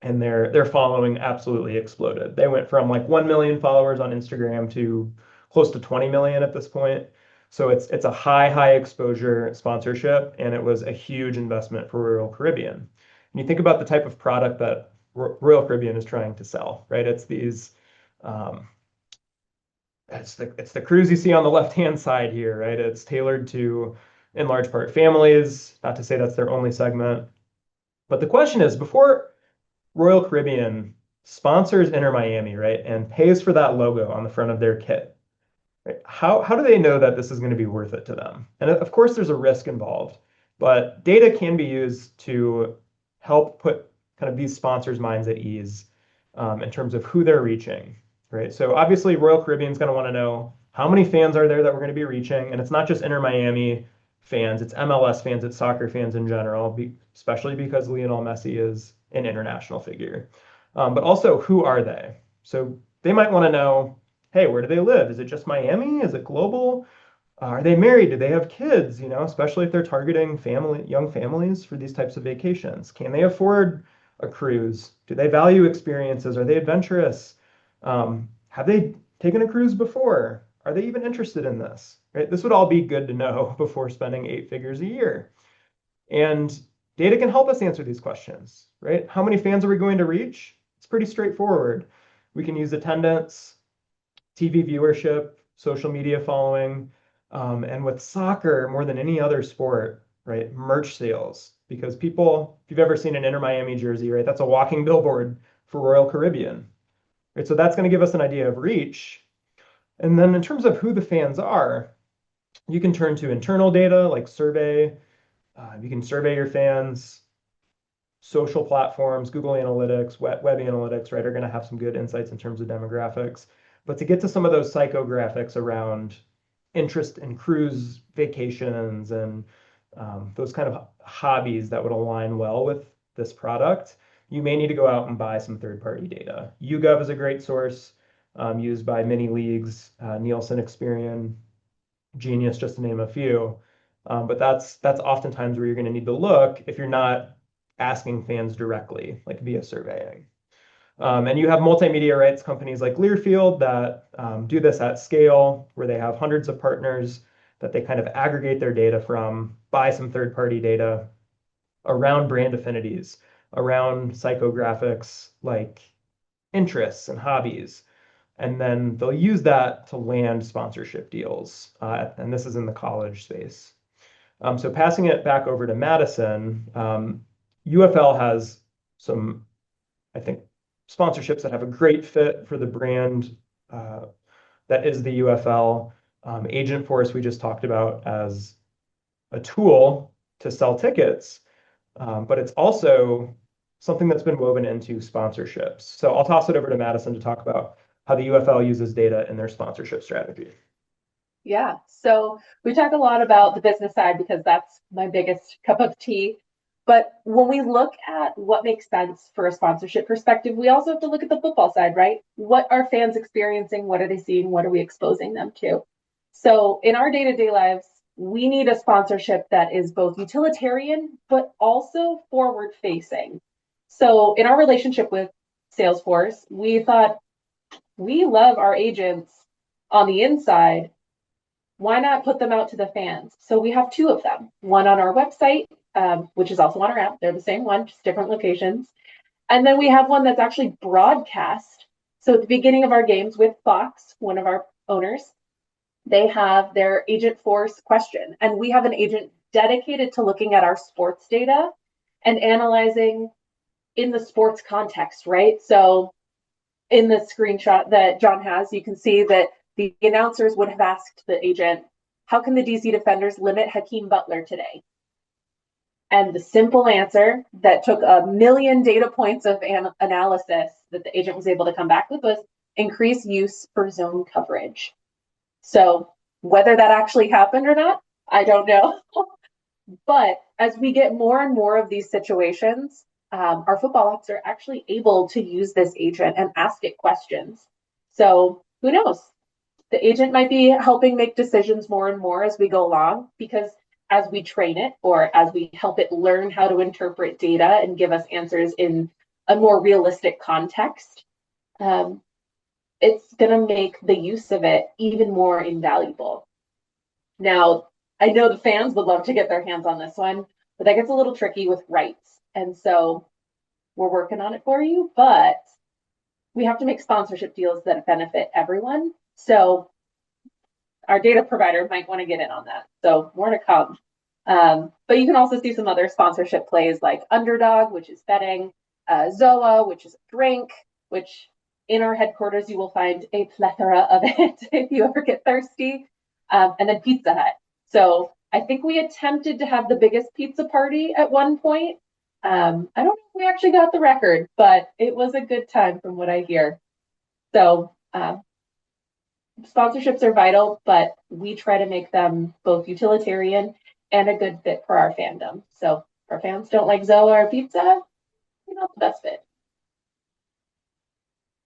and their following absolutely exploded. They went from like 1 million followers on Instagram to close to 20 million at this point. So it's a high exposure sponsorship, and it was a huge investment for Royal Caribbean. And you think about the type of product that Royal Caribbean is trying to sell, right? It's these it's the cruise you see on the left-hand side here, right? It's tailored to, in large part, families. Not to say that's their only segment. But the question is, before Royal Caribbean sponsors Inter Miami, right, and pays for that logo on the front of their kit, right, how do they know that this is going to be worth it to them? And of course, there's a risk involved, but data can be used to help put kind of these sponsors' minds at ease in terms of who they're reaching, right? So obviously, Royal Caribbean is going to want to know how many fans are there that we're going to be reaching? And it's not just Inter Miami fans, it's MLS fans, it's soccer fans in general, especially because Lionel Messi is an international figure. But also, who are they? So they might want to know, hey, where do they live? Is it just Miami? Is it global? Are they married? Do they have kids? Especially if they're targeting young families for these types of vacations. Can they afford a cruise? Do they value experiences? Are they adventurous? Have they taken a cruise before? Are they even interested in this? Right? This would all be good to know before spending 8 figures a year. And data can help us answer these questions, right? How many fans are we going to reach? It's pretty straightforward. We can use attendance, TV viewership, social media following, and with soccer, more than any other sport, right? Merch sales. Because people, if you've ever seen an Inter Miami jersey, right, that's a walking billboard for Royal Caribbean, right? So that's going to give us an idea of reach. And then in terms of who the fans are, you can turn to internal data like survey. You can survey your fans. Social platforms, Google Analytics, web Analytics, right, are going to have some good insights in terms of demographics. But to get to some of those psychographics around interest in cruise vacations and those kind of hobbies that would align well with this product, you may need to go out and buy some third-party data. YouGov is a great source used by many leagues, Nielsen, Experian, Genius, just to name a few. But that's oftentimes where you're going to need to look if you're not asking fans directly, like via surveying. And you have multimedia rights companies like Learfield that do this at scale, where they have hundreds of partners that they kind of aggregate their data from, buy some third-party data around brand affinities, around psychographics like interests and hobbies. And then they'll use that to land sponsorship deals. And this is in the college space. So passing it back over to Madison, UFL has some, I think, sponsorships that have a great fit for the brand that is the UFL. Agent Force we just talked about as a tool to sell tickets, but it's also something that's been woven into sponsorships. So I'll toss it over to Madison to talk about how the UFL uses data in their sponsorship strategy. Yeah, so we talk a lot about the business side because that's my biggest cup of tea. But when we look at what makes sense for a sponsorship perspective, we also have to look at the football side, right? What are fans experiencing? What are they seeing? What are we exposing them to? So in our day-to-day lives, we need a sponsorship that is both utilitarian, but also forward-facing. So in our relationship with Salesforce, we thought we love our agents on the inside. Why not put them out to the fans? So we have two of them, one on our website, which is also on our app. They're the same one, just different locations. And then we have one that's actually broadcast. So at the beginning of our games with Fox, one of our owners, they have their agent force question. And we have an agent dedicated to looking at our sports data and analyzing in the sports context, right? So in the screenshot that John has, you can see that the announcers would have asked the agent, how can the DC Defenders limit Hakeem Butler today? And the simple answer that took a million data points of analysis that the agent was able to come back with was increase use for zone coverage. So whether that actually happened or not, I don't know. But as we get more and more of these situations, our football ops are actually able to use this agent and ask it questions. So who knows? The agent might be helping make decisions more and more as we go along, because as we train it or as we help it learn how to interpret data and give us answers in a more realistic context, it's going to make the use of it even more invaluable. Now, I know the fans would love to get their hands on this one, but that gets a little tricky with rights. And so we're working on it for you, but we have to make sponsorship deals that benefit everyone. So our data provider might want to get in on that. So more to come. But you can also see some other sponsorship plays like Underdog, which is betting, Zoa, which is a drink, which in our headquarters, you will find a plethora of it if you ever get thirsty. And then Pizza Hut. So I think we attempted to have the biggest pizza party at one point. I don't know if we actually got the record, but it was a good time from what I hear. So Sponsorships are vital, but we try to make them both utilitarian and a good fit for our fandom. So if our fans don't like Zoa or pizza, you're not the best fit.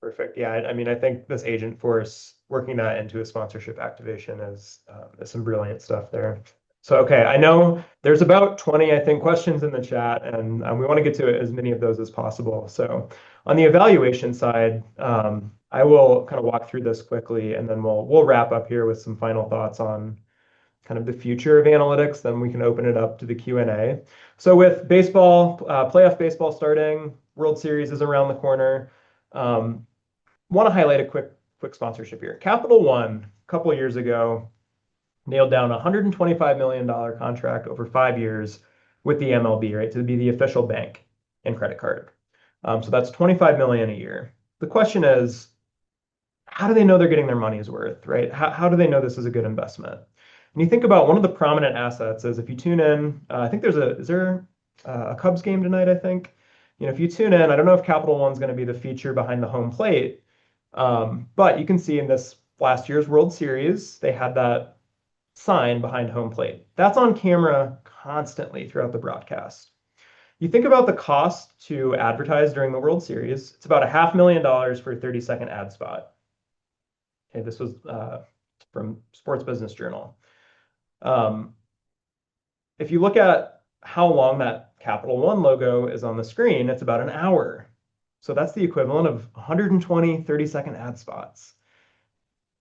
Perfect. Yeah, I mean, I think this agent force working that into a sponsorship activation is some brilliant stuff there. So, okay, I know there's about 20, I think, questions in the chat, and we want to get to as many of those as possible. So, on the evaluation side, I will kind of walk through this quickly, and then we'll wrap up here with some final thoughts on kind of the future of analytics. Then we can open it up to the Q&A. So, with baseball, playoff baseball starting, World Series is around the corner. Want to highlight a quick sponsorship here. Capital One, a couple of years ago, nailed down a $125 million contract over 5 years with the MLB, right, to be the official bank and credit card. So that's 25 million a year. The question is, how do they know they're getting their money's worth, right? How do they know this is a good investment? And you think about one of the prominent assets is if you tune in, I think is there a Cubs game tonight, I think. If you tune in, I don't know if Capital One's going to be the feature behind the home plate, but you can see in this last year's World Series, they had that sign behind home plate. That's on camera constantly throughout the broadcast. You think about the cost to advertise during the World Series, it's about $500,000 for a 30-second ad spot. Okay, this was from Sports Business Journal. If you look at how long that Capital One logo is on the screen, it's about an hour. So that's the equivalent of 120 30-second ad spots.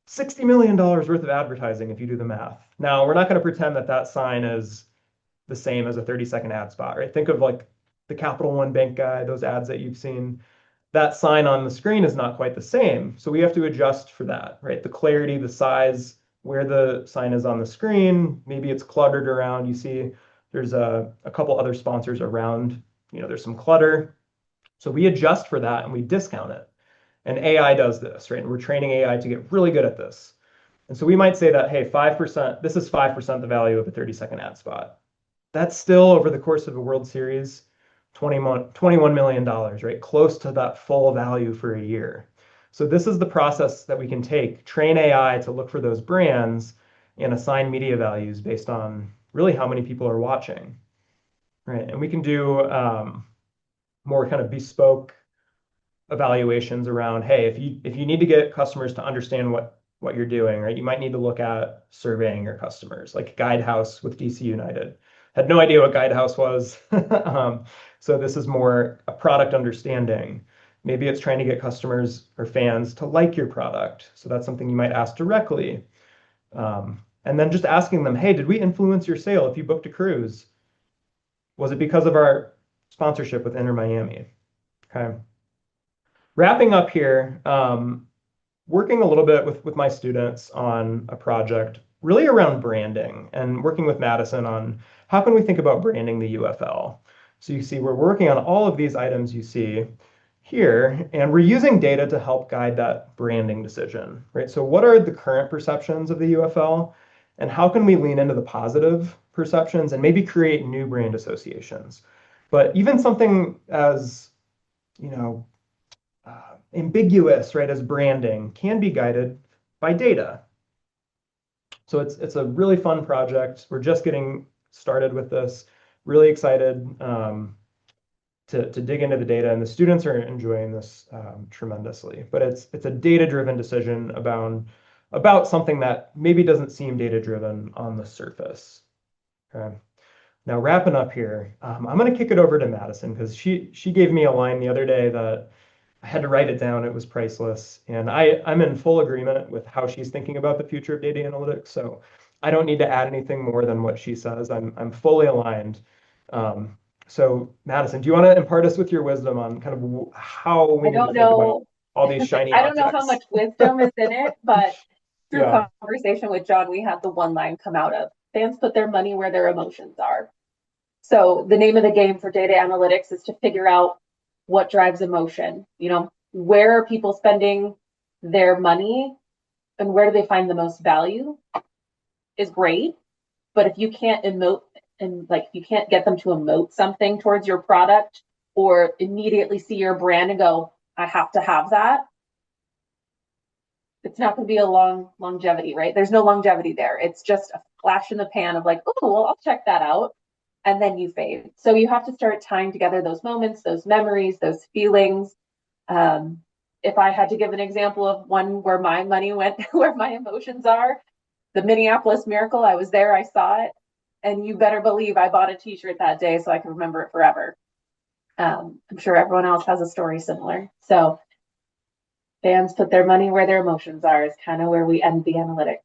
$60 million worth of advertising if you do the math. Now, we're not going to pretend that that sign is the same as a 30-second ad spot, right? Think of like the Capital One Bank guy, those ads that you've seen. That sign on the screen is not quite the same. So we have to adjust for that, right? The clarity, the size, where the sign is on the screen. Maybe it's cluttered around. You see there's a couple other sponsors around, there's some clutter. So we adjust for that and we discount it. And AI does this, right? And we're training AI to get really good at this. And so we might say that, hey, 5%, this is 5% the value of a 30-second ad spot. That's still over the course of a World Series, $21 million, right? Close to that full value for a year. So this is the process that we can take, train AI to look for those brands and assign media values based on really how many people are watching, right? And we can do more kind of bespoke evaluations around, hey, if you need to get customers to understand what you're doing, right? You might need to look at surveying your customers, like Guidehouse with DC United. Had no idea what Guidehouse was. So this is more a product understanding. Maybe it's trying to get customers or fans to like your product. So that's something you might ask directly. And then just asking them, hey, did we influence your sale if you booked a cruise? Was it because of our sponsorship with Inter Miami? Okay. Wrapping up here, working a little bit with my students on a project really around branding and working with Madison on how can we think about branding the UFL. So you see we're working on all of these items you see here, and we're using data to help guide that branding decision, right? So what are the current perceptions of the UFL, and how can we lean into the positive perceptions and maybe create new brand associations? But even something as, ambiguous, right, as branding can be guided by data. So it's a really fun project. We're just getting started with this. Really excited to dig into the data, and the students are enjoying this tremendously. But it's a data-driven decision about something that maybe doesn't seem data-driven on the surface. Okay. Now wrapping up here, I'm going to kick it over to Madison because she gave me a line the other day that I had to write it down. It was priceless. And I'm in full agreement with how she's thinking about the future of data analytics. So I don't need to add anything more than what she says. I'm fully aligned. So Madison, do you want to impart us with your wisdom on kind of how we I need to don't think about know. all these shiny I don't know how objects? much wisdom is in it, but through Yeah. conversation with John, we had the one line come out of fans put their money where their emotions are. So the name of the game for data analytics is to figure out what drives emotion. Where are people spending their money and where do they find the most value is great. But if you can't emote and you can't get them to emote something towards your product or immediately see your brand and go, I have to have that, it's not going to be a long longevity, right? There's no longevity there. It's just a flash in the pan of like, oh, well, I'll check that out. And then you fade. So you have to start tying together those moments, those memories, those feelings. Um, if I had to give an example of one where my money went, where my emotions are, the Minneapolis Miracle, I was there, I saw it, and you better believe I bought a t-shirt that day so I can remember it forever. I'm sure everyone else has a story similar. So fans put their money where their emotions are is kind of where we end the analytics.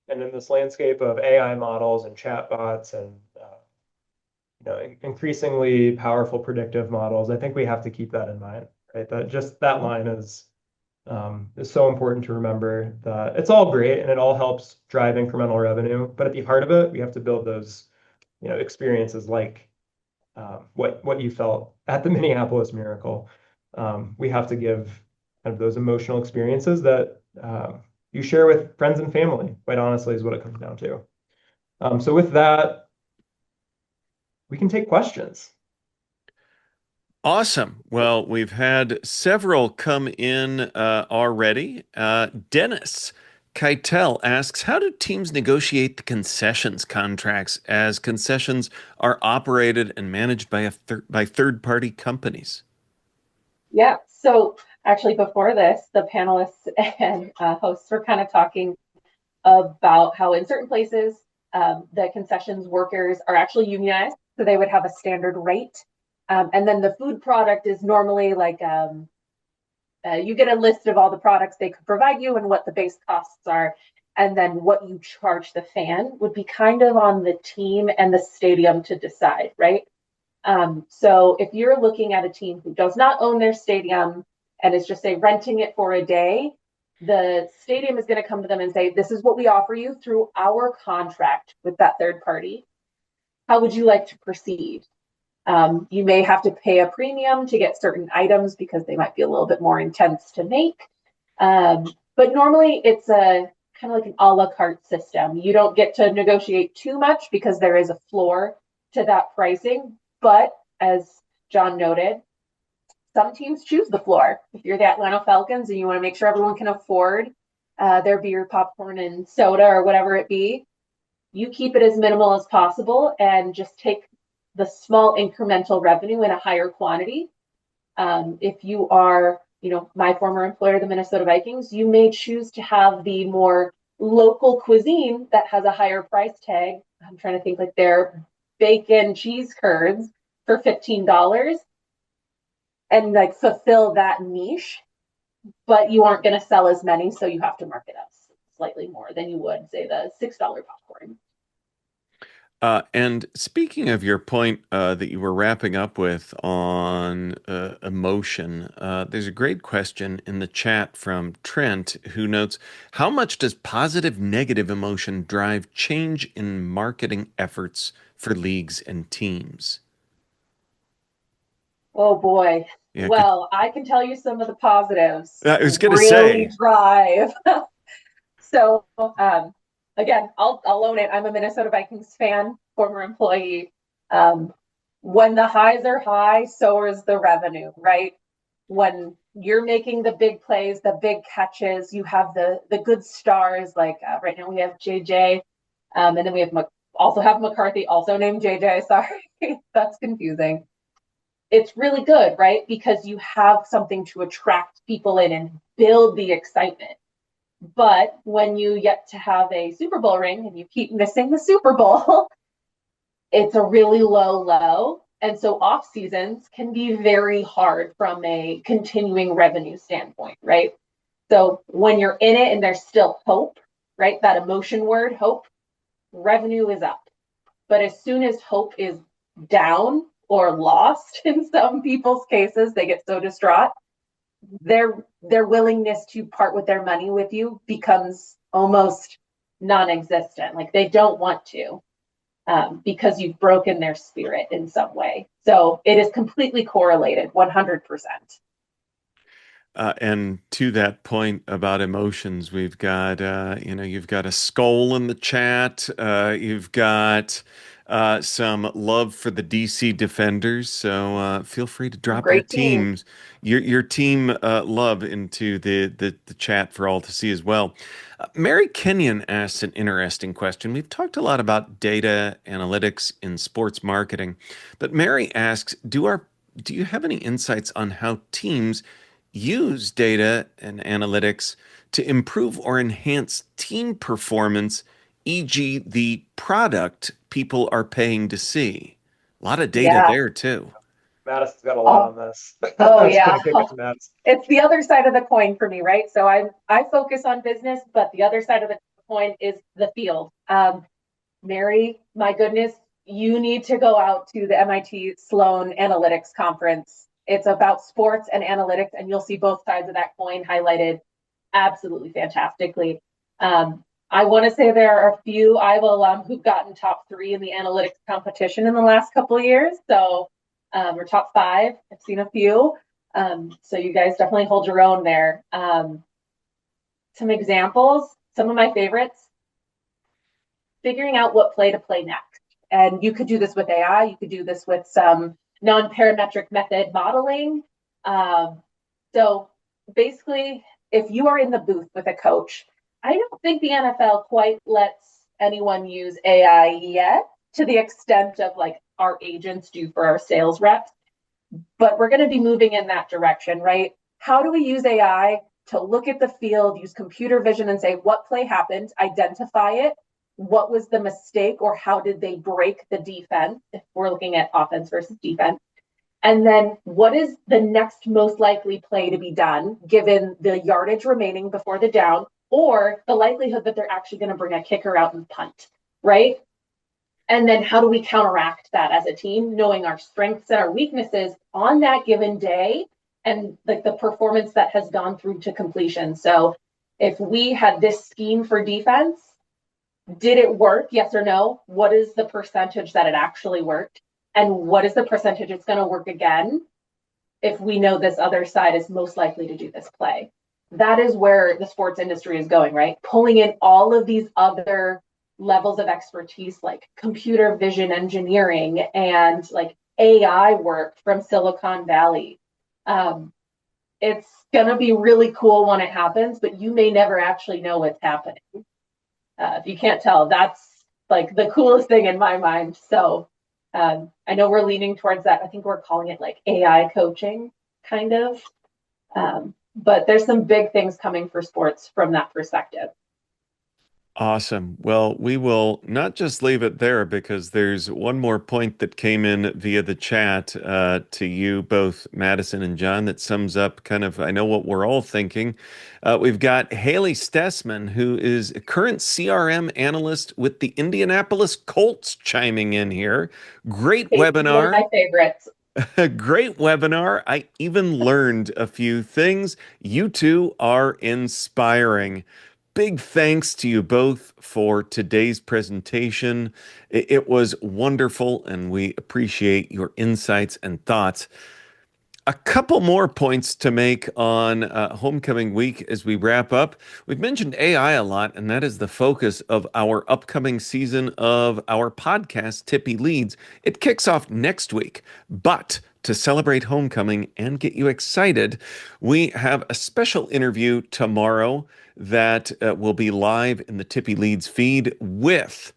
And in this landscape of AI models and chatbots and increasingly powerful predictive models, I think we have to keep that in mind, right? That just that line is so important to remember that it's all great and it all helps drive incremental revenue, but at the heart of it, we have to build those, experiences like what you felt at the Minneapolis Miracle. We have to give kind of those emotional experiences that you share with friends and family, quite honestly, is what it comes down to. So with that, we can take questions. Awesome. Well, we've had several come in already. Dennis Keitel asks, how do teams negotiate the concessions contracts as concessions are operated and managed by by third-party companies? Yeah. So actually, before this, the panelists and hosts were kind of talking about how in certain places, the concessions workers are actually unionized. So they would have a standard rate. And then the food product is normally like you get a list of all the products they could provide you and what the base costs are. And then what you charge the fan would be kind of on the team and the stadium to decide, right? So if you're looking at a team who does not own their stadium and is just say renting it for a day, the stadium is going to come to them and say, this is what we offer you through our contract with that third party. How would you like to proceed? You may have to pay a premium to get certain items because they might be a little bit more intense to make. But normally it's a kind of like an a la carte system. You don't get to negotiate too much because there is a floor to that pricing. But as John noted, some teams choose the floor. If you're the Atlanta Falcons and you want to make sure everyone can afford their beer, popcorn, and soda or whatever it be, you keep it as minimal as possible and just take the small incremental revenue in a higher quantity. If you are, my former employer, the Minnesota Vikings, you may choose to have the more local cuisine that has a higher price tag. I'm trying to think like their bacon cheese curds for $15 and like fulfill that niche, but you aren't going to sell as many, so you have to mark it up slightly more than you would say the $6 popcorn. And speaking of your point that you were wrapping up with on emotion, there's a great question in the chat from Trent who notes, how much does positive negative emotion drive change in marketing efforts for leagues and teams? Oh boy. Yeah, Well, I can tell you some of the positives I was going to really say, drive. So again, I'll own it. I'm a Minnesota Vikings fan, former employee. Um, when the highs are high, so is the revenue, right? When you're making the big plays, the big catches, you have the good stars. Like right now we have JJ, and then we have also have McCarthy, also named JJ. Sorry, that's confusing. It's really good, right? Because you have something to attract people in and build the excitement. But when you get to have a Super Bowl ring and you keep missing the Super Bowl, it's a really low. And so off seasons can be very hard from a continuing revenue standpoint, right? So when you're in it and there's still hope, right? That emotion word, hope, revenue is up. But as soon as hope is down or lost in some people's cases, they get so distraught, their willingness to part with their money with you becomes almost non-existent. Like they don't want to because you've broken their spirit in some way. So it is completely correlated, 100%. And to that point about emotions, we've got, you've got a skull in the chat. You've got some love for the DC Defenders. So feel free to drop your Great team. teams, your team love into the chat for all to see as well. Mary Kenyon asks an interesting question. We've talked a lot about data analytics in sports marketing, but Mary asks, do you have any insights on how teams use data and analytics to improve or enhance team performance, e.g., the product people are paying to see? A lot of data Yeah. there too. Madison's got a lot Oh, on this. oh I was yeah. going to kick it to Madison. It's the other side of the coin for me, right? So I focus on business, but the other side of the coin is the field. Mary, my goodness, you need to go out to the MIT Sloan Analytics Conference. It's about sports and analytics, and you'll see both sides of that coin highlighted absolutely fantastically. I want to say there are a few Iowa alum who've gotten top 3 in the analytics competition in the last couple of years. So, or top 5. I've seen a few. So you guys definitely hold your own there. Some examples, some of my favorites, figuring out what play to play next. And you could do this with AI. You could do this with some non-parametric method modeling. So basically, if you are in the booth with a coach, I don't think the NFL quite lets anyone use AI yet to the extent of like our agents do for our sales reps. But we're going to be moving in that direction, right? How do we use AI to look at the field, use computer vision and say what play happened, identify it, what was the mistake, or how did they break the defense, if we're looking at offense versus defense, and then what is the next most likely play to be done given the yardage remaining before the down, or the likelihood that they're actually going to bring a kicker out and punt, right? And then how do we counteract that as a team, knowing our strengths and our weaknesses on that given day, and like the performance that has gone through to completion. So if we had this scheme for defense, did it work? Yes or no? What is the percentage that it actually worked? And what is the percentage it's going to work again if we know this other side is most likely to do this play? That is where the sports industry is going, right? Pulling in all of these other levels of expertise like computer vision engineering and like AI work from Silicon Valley. It's going to be really cool when it happens, but you may never actually know what's happening. If you can't tell, that's like the coolest thing in my mind. So I know we're leaning towards that. I think we're calling it like AI coaching, kind of. But there's some big things coming for sports from that perspective. Awesome. Well, we will not just leave it there because there's one more point that came in via the chat to you, both Madison and John, that sums up kind of, I know what we're all thinking. We've got Haley Stessman, who is a current CRM analyst with the Indianapolis Colts, chiming in here. Great Casey's one of webinar. my favorites. A great webinar. I even learned a few things. You two are inspiring. Big thanks to you both for today's presentation. It was wonderful, and we appreciate your insights and thoughts. A couple more points to make on homecoming week as we wrap up. We've mentioned AI a lot, and that is the focus of our upcoming season of our podcast, Tippie Leads. It kicks off next week, but to celebrate homecoming and get you excited, we have a special interview tomorrow that will be live in the Tippie Leads feed with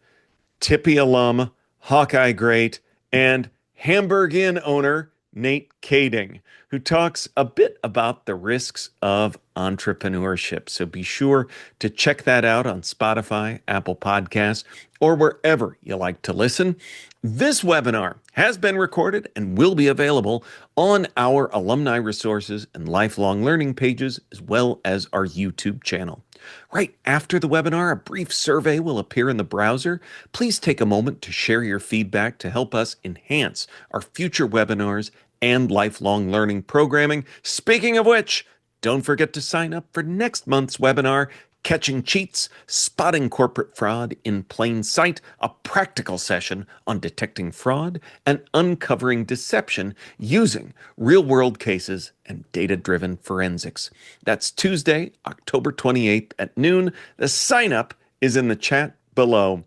Tippie alum, Hawkeye great, and Hamburg Inn owner Nate Kading, who talks a bit about the risks of entrepreneurship. So be sure to check that out on Spotify, Apple Podcasts, or wherever you like to listen. This webinar has been recorded and will be available on our alumni resources and lifelong learning pages, as well as our YouTube channel. Right after the webinar, a brief survey will appear in the browser. Please take a moment to share your feedback to help us enhance our future webinars and lifelong learning programming. Speaking of which, don't forget to sign up for next month's webinar, Catching Cheats, Spotting Corporate Fraud in Plain Sight, a practical session on detecting fraud and uncovering deception using real-world cases and data-driven forensics. That's Tuesday, October 28th at noon. The sign-up is in the chat below.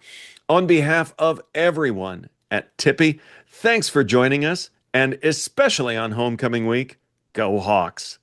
On behalf of everyone at Tippie. Thanks for joining us, and especially on homecoming week, go Hawks.